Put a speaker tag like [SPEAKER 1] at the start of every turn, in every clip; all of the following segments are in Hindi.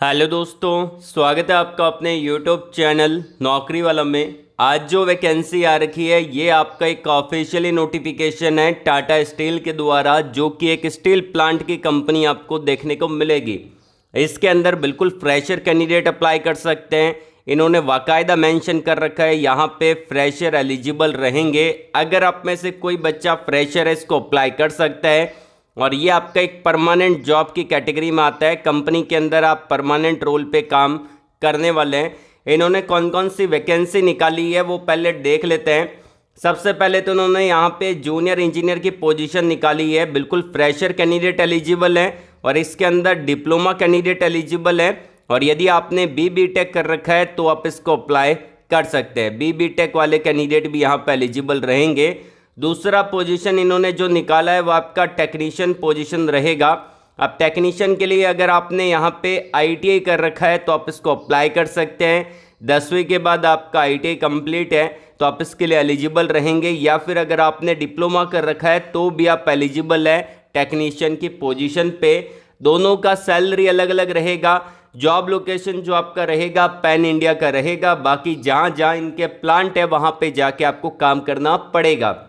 [SPEAKER 1] हेलो दोस्तों, स्वागत है आपका अपने यूट्यूब चैनल नौकरी वाला में। आज जो वैकेंसी आ रखी है ये आपका एक ऑफिशियली नोटिफिकेशन है टाटा स्टील के द्वारा, जो कि एक स्टील प्लांट की कंपनी आपको देखने को मिलेगी। इसके अंदर बिल्कुल फ्रेशर कैंडिडेट अप्लाई कर सकते हैं। इन्होंने बाकायदा मेंशन कर रखा है यहाँ पे फ्रेशर एलिजिबल रहेंगे। अगर आप में से कोई बच्चा फ्रेशर है इसको अप्लाई कर सकता है और ये आपका एक परमानेंट जॉब की कैटेगरी में आता है। कंपनी के अंदर आप परमानेंट रोल पे काम करने वाले हैं। इन्होंने कौन कौन सी वैकेंसी निकाली है वो पहले देख लेते हैं। सबसे पहले तो उन्होंने यहाँ पे जूनियर इंजीनियर की पोजीशन निकाली है। बिल्कुल फ्रेशर कैंडिडेट एलिजिबल है और इसके अंदर डिप्लोमा कैंडिडेट एलिजिबल है। और यदि आपने बी टेक कर रखा है तो आप इसको अप्लाई कर सकते हैं। बी टेक वाले कैंडिडेट भी यहाँ पर एलिजिबल रहेंगे। दूसरा पोजीशन इन्होंने जो निकाला है वो आपका टेक्नीशियन पोजीशन रहेगा। अब टेक्नीशियन के लिए अगर आपने यहाँ पे आईटीआई कर रखा है तो आप इसको अप्लाई कर सकते हैं। 10वीं के बाद आपका आईटीआई कंप्लीट है तो आप इसके लिए एलिजिबल रहेंगे, या फिर अगर आपने डिप्लोमा कर रखा है तो भी आप एलिजिबल है टेक्नीशियन की पोजीशन पे। दोनों का सैलरी अलग अलग रहेगा। जॉब लोकेशन जो आपका रहेगा पैन इंडिया का रहेगा। बाकी जहाँ जहाँ इनके प्लांट है वहाँ पे जाके आपको काम करना पड़ेगा।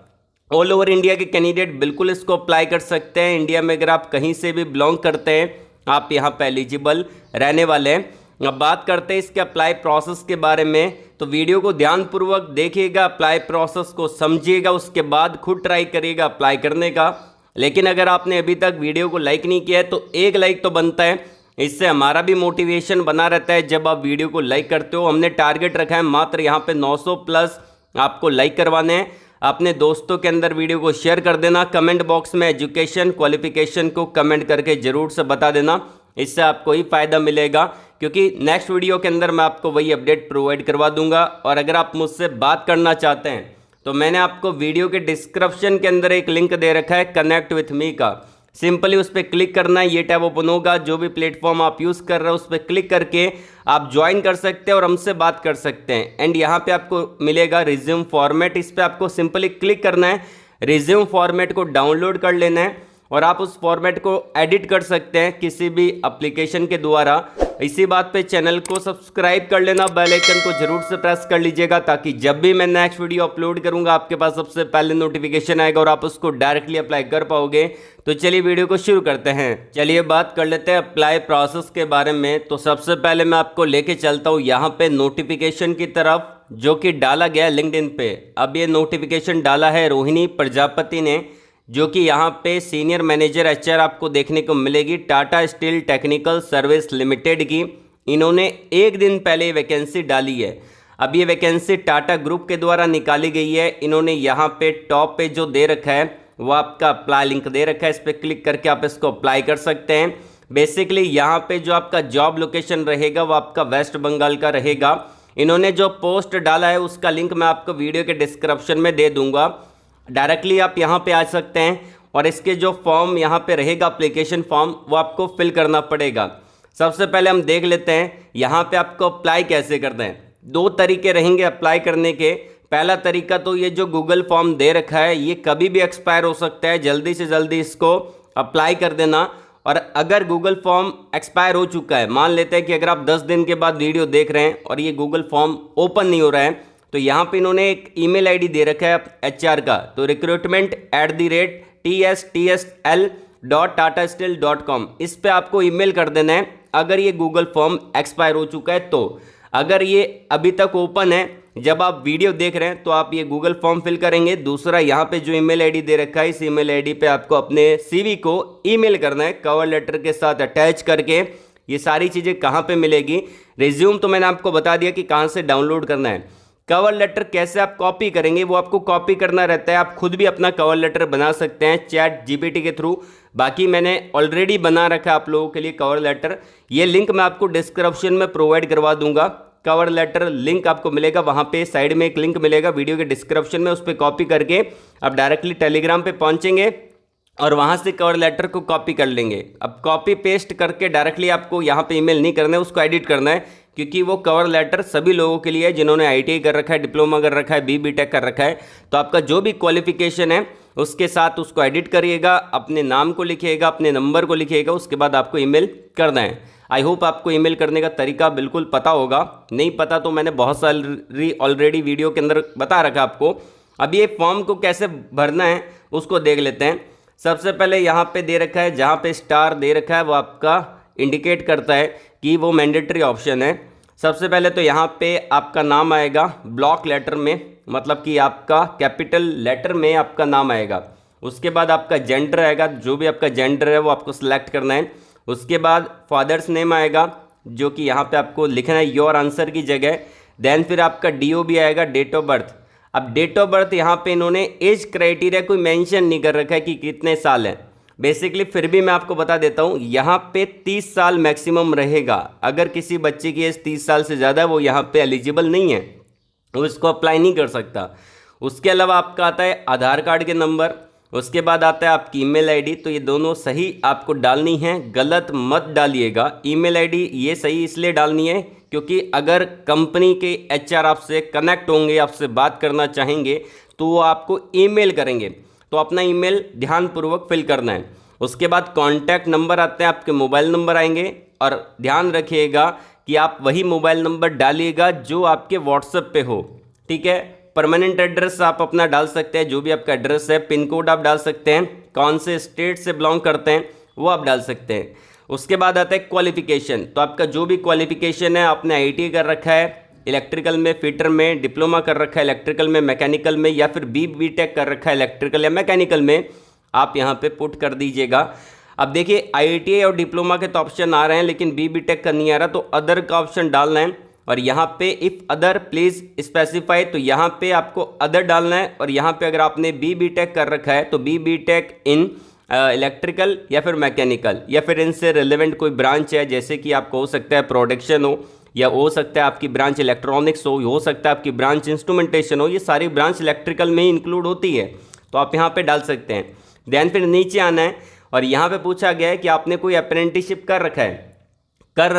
[SPEAKER 1] ऑल ओवर इंडिया के कैंडिडेट बिल्कुल इसको अप्लाई कर सकते हैं। इंडिया में अगर आप कहीं से भी बिलोंग करते हैं आप यहाँ पे एलिजिबल रहने वाले हैं। अब बात करते हैं इसके अप्लाई प्रोसेस के बारे में, तो वीडियो को ध्यानपूर्वक देखिएगा, अप्लाई प्रोसेस को समझिएगा, उसके बाद खुद ट्राई करिएगा अप्लाई करने का। लेकिन अगर आपने अभी तक वीडियो को लाइक नहीं किया है तो एक लाइक तो बनता है, इससे हमारा भी मोटिवेशन बना रहता है जब आप वीडियो को लाइक करते हो। हमने टारगेट रखा है मात्र यहाँ पे 900 प्लस आपको लाइक करवाने हैं। अपने दोस्तों के अंदर वीडियो को शेयर कर देना। कमेंट बॉक्स में एजुकेशन क्वालिफिकेशन को कमेंट करके ज़रूर से बता देना, इससे आपको ही फ़ायदा मिलेगा, क्योंकि नेक्स्ट वीडियो के अंदर मैं आपको वही अपडेट प्रोवाइड करवा दूंगा। और अगर आप मुझसे बात करना चाहते हैं तो मैंने आपको वीडियो के डिस्क्रिप्शन के अंदर एक लिंक दे रखा है कनेक्ट विथ मी का। सिंपली उस पर क्लिक करना है, ये टैब ओपन होगा। जो भी प्लेटफॉर्म आप यूज़ कर रहे हो उस पर क्लिक करके आप ज्वाइन कर सकते हैं और हमसे बात कर सकते हैं। एंड यहाँ पे आपको मिलेगा रिज्यूम फॉर्मेट, इस पर आपको सिंपली क्लिक करना है। रिज्यूम फॉर्मेट को डाउनलोड कर लेना है और आप उस फॉर्मेट को एडिट कर सकते हैं किसी भी एप्लीकेशन के द्वारा। इसी बात पे चैनल को सब्सक्राइब कर लेना, बेल आइकन को जरूर से प्रेस कर लीजिएगा, ताकि जब भी मैं नेक्स्ट वीडियो अपलोड करूंगा आपके पास सबसे पहले नोटिफिकेशन आएगा और आप उसको डायरेक्टली अप्लाई कर पाओगे। तो चलिए वीडियो को शुरू करते हैं। चलिए बात कर लेते हैं अप्लाई प्रोसेस के बारे में। तो सबसे पहले मैं आपको लेके चलता हूँ यहाँ पे नोटिफिकेशन की तरफ, जो कि डाला गया लिंक्डइन पे। अब ये नोटिफिकेशन डाला है रोहिणी प्रजापति ने, जो कि यहाँ पे सीनियर मैनेजर एचआर आपको देखने को मिलेगी Tata steel technical service limited की। इन्होंने एक दिन पहले वैकेंसी डाली है। अब ये वैकेंसी टाटा ग्रुप के द्वारा निकाली गई है। इन्होंने यहाँ पे टॉप पे जो दे रखा है वो आपका अप्लाई लिंक दे रखा है, इस पर क्लिक करके आप इसको अप्लाई कर सकते हैं। बेसिकली यहाँ पे जो आपका जॉब लोकेशन रहेगा वो आपका वेस्ट बंगाल का रहेगा। इन्होंने जो पोस्ट डाला है उसका लिंक मैं आपको वीडियो के डिस्क्रिप्शन में दे दूंगा, डायरेक्टली आप यहाँ पे आ सकते हैं। और इसके जो फॉर्म यहाँ पे रहेगा एप्लीकेशन फॉर्म, वो आपको फिल करना पड़ेगा। सबसे पहले हम देख लेते हैं यहाँ पे आपको अप्लाई कैसे करते हैं। दो तरीके रहेंगे अप्लाई करने के। पहला तरीका तो ये जो गूगल फॉर्म दे रखा है ये कभी भी एक्सपायर हो सकता है, जल्दी से जल्दी इसको अप्लाई कर देना। और अगर गूगल फॉर्म एक्सपायर हो चुका है, मान लेते हैं कि अगर आप 10 दिन के बाद वीडियो देख रहे हैं और ये गूगल फॉर्म ओपन नहीं हो रहा है, तो यहाँ पे इन्होंने एक ईमेल आईडी दे रखा है एचआर का, तो recruitment@tsl.tatasteel.com, इस पे आपको ईमेल कर देना है अगर ये गूगल फॉर्म एक्सपायर हो चुका है तो। अगर ये अभी तक ओपन है, जब आप वीडियो देख रहे हैं, तो आप ये गूगल फॉर्म फिल करेंगे। दूसरा यहाँ पे जो ईमेल आईडी दे रखा है, इस ईमेल आईडी पे आपको अपने सीवी को ईमेल करना है कवर लेटर के साथ अटैच करके। ये सारी चीज़ें कहाँ पे मिलेगी? रिज्यूम तो मैंने आपको बता दिया कि कहाँ से डाउनलोड करना है। कवर लेटर कैसे आप कॉपी करेंगे, वो आपको कॉपी करना रहता है। आप खुद भी अपना कवर लेटर बना सकते हैं चैट जीपीटी के थ्रू। बाकी मैंने ऑलरेडी बना रखा है आप लोगों के लिए कवर लेटर, ये लिंक मैं आपको डिस्क्रिप्शन में प्रोवाइड करवा दूंगा। कवर लेटर लिंक आपको मिलेगा, वहाँ पे साइड में एक लिंक मिलेगा वीडियो के डिस्क्रिप्शन में, उस पर कॉपी करके आप डायरेक्टली टेलीग्राम पे पहुँचेंगे और वहाँ से कवर लेटर को कॉपी कर लेंगे। अब कॉपी पेस्ट करके डायरेक्टली आपको यहाँ पे ईमेल नहीं करना है, उसको एडिट करना है, क्योंकि वो कवर लेटर सभी लोगों के लिए है जिन्होंने आईटीआई कर रखा है, डिप्लोमा कर रखा है, बी टेक कर रखा है। तो आपका जो भी क्वालिफिकेशन है उसके साथ उसको एडिट करिएगा, अपने नाम को लिखिएगा, अपने नंबर को लिखिएगा, उसके बाद आपको ईमेल करना है। आई होप आपको ईमेल करने का तरीका बिल्कुल पता होगा, नहीं पता तो मैंने बहुत सारी ऑलरेडी वीडियो के अंदर बता रखा आपको। अब ये फॉर्म को कैसे भरना है उसको देख लेते हैं। सबसे पहले यहाँ पे दे रखा है, जहाँ पे स्टार दे रखा है वो आपका इंडिकेट करता है कि वो मैंडेटरी ऑप्शन है। सबसे पहले तो यहाँ पे आपका नाम आएगा ब्लॉक लेटर में, मतलब कि आपका कैपिटल लेटर में आपका नाम आएगा। उसके बाद आपका जेंडर आएगा, जो भी आपका जेंडर है वो आपको सिलेक्ट करना है। उसके बाद फादर्स नेम आएगा, जो कि यहाँ पे आपको लिखना है योर आंसर की जगह। देन फिर आपका DOB आएगा, डेट ऑफ बर्थ। अब डेट ऑफ बर्थ यहाँ पे इन्होंने एज क्राइटेरिया कोई मेंशन नहीं कर रखा है कि कितने साल हैं बेसिकली, फिर भी मैं आपको बता देता हूँ यहाँ पे 30 साल मैक्सिमम रहेगा। अगर किसी बच्चे की एज 30 साल से ज़्यादा है वो यहाँ पे एलिजिबल नहीं है, वो इसको अप्लाई नहीं कर सकता। उसके अलावा आपका आता है आधार कार्ड के नंबर, उसके बाद आता है आपकी ईमेल आईडी। तो ये दोनों सही आपको डालनी है, गलत मत डालिएगा। ईमेल आईडी ये सही इसलिए डालनी है क्योंकि अगर कंपनी के HR आपसे कनेक्ट होंगे, आपसे बात करना चाहेंगे तो वो आपको ईमेल करेंगे, तो अपना ईमेल ध्यानपूर्वक फिल करना है। उसके बाद कॉन्टैक्ट नंबर आते हैं, आपके मोबाइल नंबर आएंगे, और ध्यान रखिएगा कि आप वही मोबाइल नंबर डालिएगा जो आपके व्हाट्सएप पे हो, ठीक है। परमानेंट एड्रेस आप अपना डाल सकते हैं, जो भी आपका एड्रेस है। पिन कोड आप डाल सकते हैं, कौन से स्टेट से बिलोंग करते हैं वो आप डाल सकते हैं। उसके बाद आता है क्वालिफिकेशन, तो आपका जो भी क्वालिफिकेशन है, आपने IIT कर रखा है इलेक्ट्रिकल में, फिटर में, डिप्लोमा कर रखा है इलेक्ट्रिकल में, मैकेनिकल में, या फिर BTech कर रखा है इलेक्ट्रिकल या मैकेनिकल में, आप यहाँ पे पुट कर दीजिएगा। अब देखिए IIT और डिप्लोमा के तो ऑप्शन आ रहे हैं, लेकिन BTech का नहीं आ रहा, तो अदर का ऑप्शन डालना है। और यहाँ पे इफ़ अदर प्लीज़ स्पेसिफाई, तो यहाँ पे आपको अदर डालना है। और यहाँ पे अगर आपने BTech कर रखा है तो BTech इन इलेक्ट्रिकल या फिर मैकेनिकल, या फिर इनसे रिलेवेंट कोई ब्रांच है, जैसे कि आपको हो सकता है प्रोडक्शन हो, या हो सकता है आपकी ब्रांच इलेक्ट्रॉनिक्स हो सकता है आपकी ब्रांच इंस्ट्रूमेंटेशन हो, ये सारी ब्रांच इलेक्ट्रिकल में ही इंक्लूड होती है, तो आप यहाँ पे डाल सकते हैं। देन फिर नीचे आना है और यहाँ पे पूछा गया है कि आपने कोई अप्रेंटिसशिप कर रखा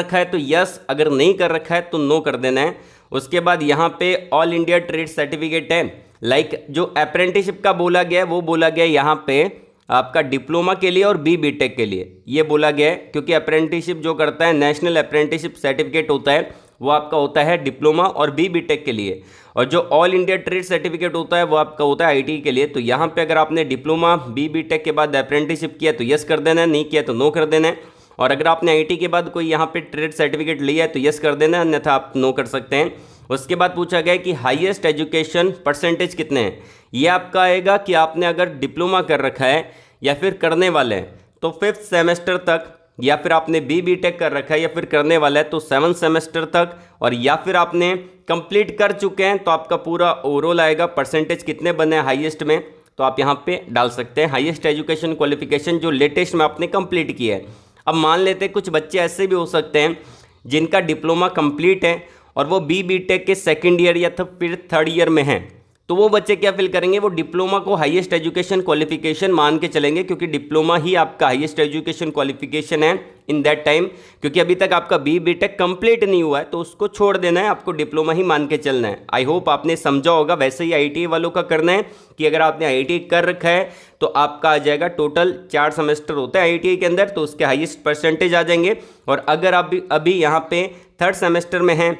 [SPEAKER 1] है तो यस, अगर नहीं कर रखा है तो नो कर देना है। उसके बाद यहाँ पे ऑल इंडिया ट्रेड सर्टिफिकेट है, लाइक जो अप्रेंटिसशिप का बोला गया है वो बोला गया है यहाँ पे आपका डिप्लोमा के लिए और BTech के लिए ये बोला गया है, क्योंकि अप्रेंटिसशिप जो करता है नेशनल अप्रेंटिसशिप सर्टिफिकेट होता है वो आपका होता है डिप्लोमा और BTech के लिए, और जो ऑल इंडिया ट्रेड सर्टिफिकेट होता है वो आपका होता है IIT के लिए। तो यहाँ पे अगर आपने डिप्लोमा BTech के बाद अप्रेंटिसशिप किया तो यस कर देना है, नहीं किया तो नो कर देना है। और अगर आपने IIT के बाद कोई यहाँ पे ट्रेड सर्टिफिकेट लिया है तो यस कर देना, अन्यथा आप नो कर सकते हैं। उसके बाद पूछा गया कि हाईएस्ट एजुकेशन परसेंटेज कितने हैं, ये आपका आएगा कि आपने अगर डिप्लोमा कर रखा है या फिर करने वाले हैं तो 5th सेमेस्टर तक, या फिर आपने BTech कर रखा है या फिर करने वाला है तो 7th सेमेस्टर तक, और या फिर आपने कंप्लीट कर चुके हैं तो आपका पूरा ओवरऑल आएगा परसेंटेज कितने बने हाईएस्ट में, तो आप यहाँ पे डाल सकते हैं हाईएस्ट एजुकेशन क्वालिफिकेशन जो लेटेस्ट में आपने कंप्लीट किया है। अब मान लेते हैं कुछ बच्चे ऐसे भी हो सकते हैं जिनका डिप्लोमा कंप्लीट है और वो BTech के सेकंड ईयर या फिर थर्ड ईयर में हैं, तो वो बच्चे क्या फिल करेंगे, वो डिप्लोमा को हाईएस्ट एजुकेशन क्वालिफिकेशन मान के चलेंगे, क्योंकि डिप्लोमा ही आपका हाईएस्ट एजुकेशन क्वालिफिकेशन है इन दैट टाइम, क्योंकि अभी तक आपका BTech कंप्लीट नहीं हुआ है तो उसको छोड़ देना है, आपको डिप्लोमा ही मान के चलना है। आई होप आपने समझा होगा। वैसे ही IIT वालों का करना है कि अगर आपने IIT कर रखा है तो आपका आ जाएगा, टोटल 4 सेमेस्टर होता है IIT के अंदर, तो उसके हाईएस्ट परसेंटेज आ जाएंगे। और अगर आप अभी यहाँ पे 3rd सेमेस्टर में हैं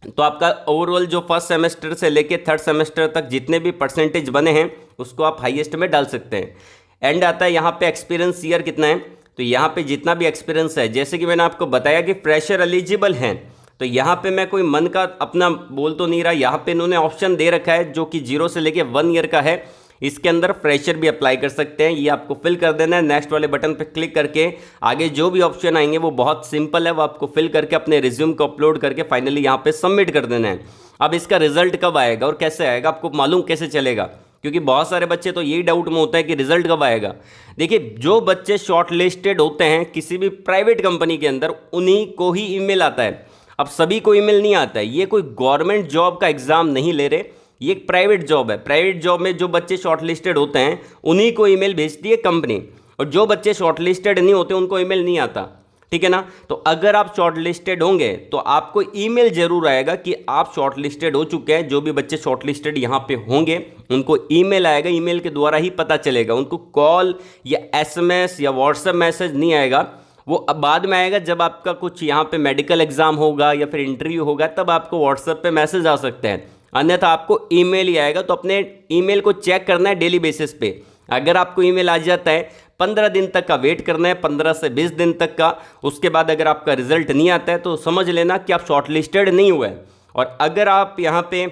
[SPEAKER 1] तो आपका ओवरऑल जो फर्स्ट सेमेस्टर से लेके 3rd सेमेस्टर तक जितने भी परसेंटेज बने हैं उसको आप हाईएस्ट में डाल सकते हैं। एंड आता है यहाँ पे एक्सपीरियंस ईयर कितना है, तो यहाँ पे जितना भी एक्सपीरियंस है, जैसे कि मैंने आपको बताया कि फ्रेशर एलिजिबल हैं, तो यहाँ पे मैं कोई मन का अपना बोल तो नहीं रहा, यहाँ पे इन्होंने ऑप्शन दे रखा है जो कि 0 से लेके 1 ईयर का है, इसके अंदर फ्रेशर भी अप्लाई कर सकते हैं। ये आपको फिल कर देना है, नेक्स्ट वाले बटन पर क्लिक करके आगे जो भी ऑप्शन आएंगे वो बहुत सिंपल है, वो आपको फिल करके अपने रिज्यूम को अपलोड करके फाइनली यहाँ पे सबमिट कर देना है। अब इसका रिजल्ट कब आएगा और कैसे आएगा, आपको मालूम कैसे चलेगा, क्योंकि बहुत सारे बच्चे तो यही डाउट में होता है कि रिजल्ट कब आएगा। देखिए, जो बच्चे शॉर्ट लिस्टेड होते हैं किसी भी प्राइवेट कंपनी के अंदर उन्हीं को ही ईमेल आता है। अब सभी को ईमेल नहीं आता है, ये कोई गवर्नमेंट जॉब का एग्जाम नहीं ले रहे, ये एक प्राइवेट जॉब है। प्राइवेट जॉब में जो बच्चे शॉर्टलिस्टेड होते हैं उन्हीं को ईमेल भेजती है कंपनी, और जो बच्चे शॉर्टलिस्टेड नहीं होते उनको ईमेल नहीं आता, ठीक है ना। तो अगर आप शॉर्टलिस्टेड होंगे तो आपको ईमेल जरूर आएगा कि आप शॉर्टलिस्टेड हो चुके हैं। जो भी बच्चे शॉर्टलिस्टेड यहाँ पे होंगे उनको ईमेल आएगा, ईमेल के द्वारा ही पता चलेगा, उनको कॉल या SMS या व्हाट्सएप मैसेज नहीं आएगा। वो अब बाद में आएगा जब आपका कुछ यहाँ पे मेडिकल एग्जाम होगा या फिर इंटरव्यू होगा, तब आपको व्हाट्सएप पे मैसेज आ सकते हैं, अन्यथा आपको ईमेल ही आएगा। तो अपने ईमेल को चेक करना है डेली बेसिस पे। अगर आपको ईमेल आ जाता है, 15 दिन तक का वेट करना है, 15 से 20 दिन तक का। उसके बाद अगर आपका रिजल्ट नहीं आता है तो समझ लेना कि आप शॉर्टलिस्टेड नहीं हुए। और अगर आप यहाँ पे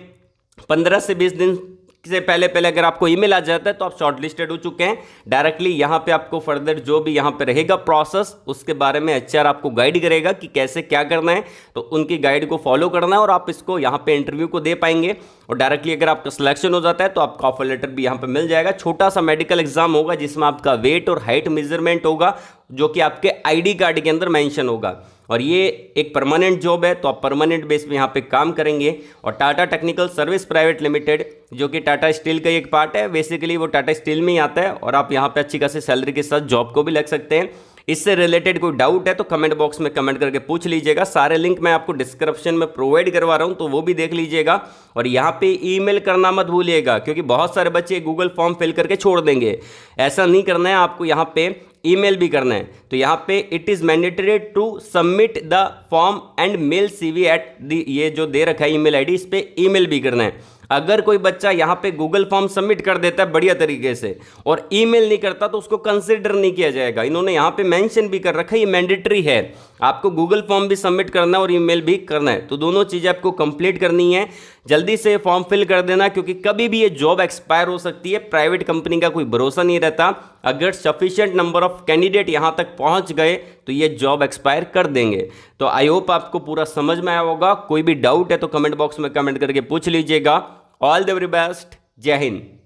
[SPEAKER 1] 15 से 20 दिन से पहले अगर आपको ईमेल आ जाता है तो आप शॉर्टलिस्टेड हो चुके हैं। डायरेक्टली यहाँ पे आपको फर्दर जो भी यहाँ पे रहेगा प्रोसेस, उसके बारे में एचआर आपको गाइड करेगा कि कैसे क्या करना है। तो उनकी गाइड को फॉलो करना है और आप इसको यहाँ पे इंटरव्यू को दे पाएंगे। और डायरेक्टली अगर आपका सिलेक्शन हो जाता है तो आपका ऑफर लेटर भी यहाँ पे मिल जाएगा। छोटा सा मेडिकल एग्जाम होगा जिसमें आपका वेट और हाइट मेजरमेंट होगा, जो कि आपके आईडी कार्ड के अंदर मेंशन होगा। और ये एक परमानेंट जॉब है, तो आप परमानेंट बेस पे यहाँ पे काम करेंगे। और Tata technical service private limited, जो कि टाटा स्टील का एक पार्ट है, बेसिकली वो टाटा स्टील में ही आता है। और आप यहाँ पे अच्छी खासी सैलरी के साथ जॉब को भी लग सकते हैं। इससे रिलेटेड कोई डाउट है तो कमेंट बॉक्स में कमेंट करके पूछ लीजिएगा। सारे लिंक मैं आपको डिस्क्रिप्शन में प्रोवाइड करवा रहा हूँ, तो वो भी देख लीजिएगा। और यहाँ पे ईमेल करना मत भूलिएगा, क्योंकि बहुत सारे बच्चे गूगल फॉर्म फिल करके छोड़ देंगे। ऐसा नहीं करना है, आपको यहाँ पे ईमेल भी करना है। तो यहाँ पे it is mandatory to submit the form and mail CV at the, ये जो दे रखा है ईमेल आईडी, इस पे ईमेल भी करना है। अगर कोई बच्चा यहाँ पे गूगल फॉर्म सबमिट कर देता है बढ़िया तरीके से और ईमेल नहीं करता तो उसको कंसिडर नहीं किया जाएगा। इन्होंने यहाँ पे मेंशन भी कर रखा है, ये मैंडेटरी है, आपको गूगल फॉर्म भी सबमिट करना है और ईमेल भी करना है। तो दोनों चीज़ें आपको कंप्लीट करनी है। जल्दी से फॉर्म फिल कर देना, क्योंकि कभी भी ये जॉब एक्सपायर हो सकती है। प्राइवेट कंपनी का कोई भरोसा नहीं रहता। अगर सफिशिएंट नंबर ऑफ कैंडिडेट यहाँ तक पहुँच गए तो ये जॉब एक्सपायर कर देंगे। तो आई होप आपको पूरा समझ में आया होगा। कोई भी डाउट है तो कमेंट बॉक्स में कमेंट करके पूछ लीजिएगा। ऑल द वेरी बेस्ट, जय हिंद।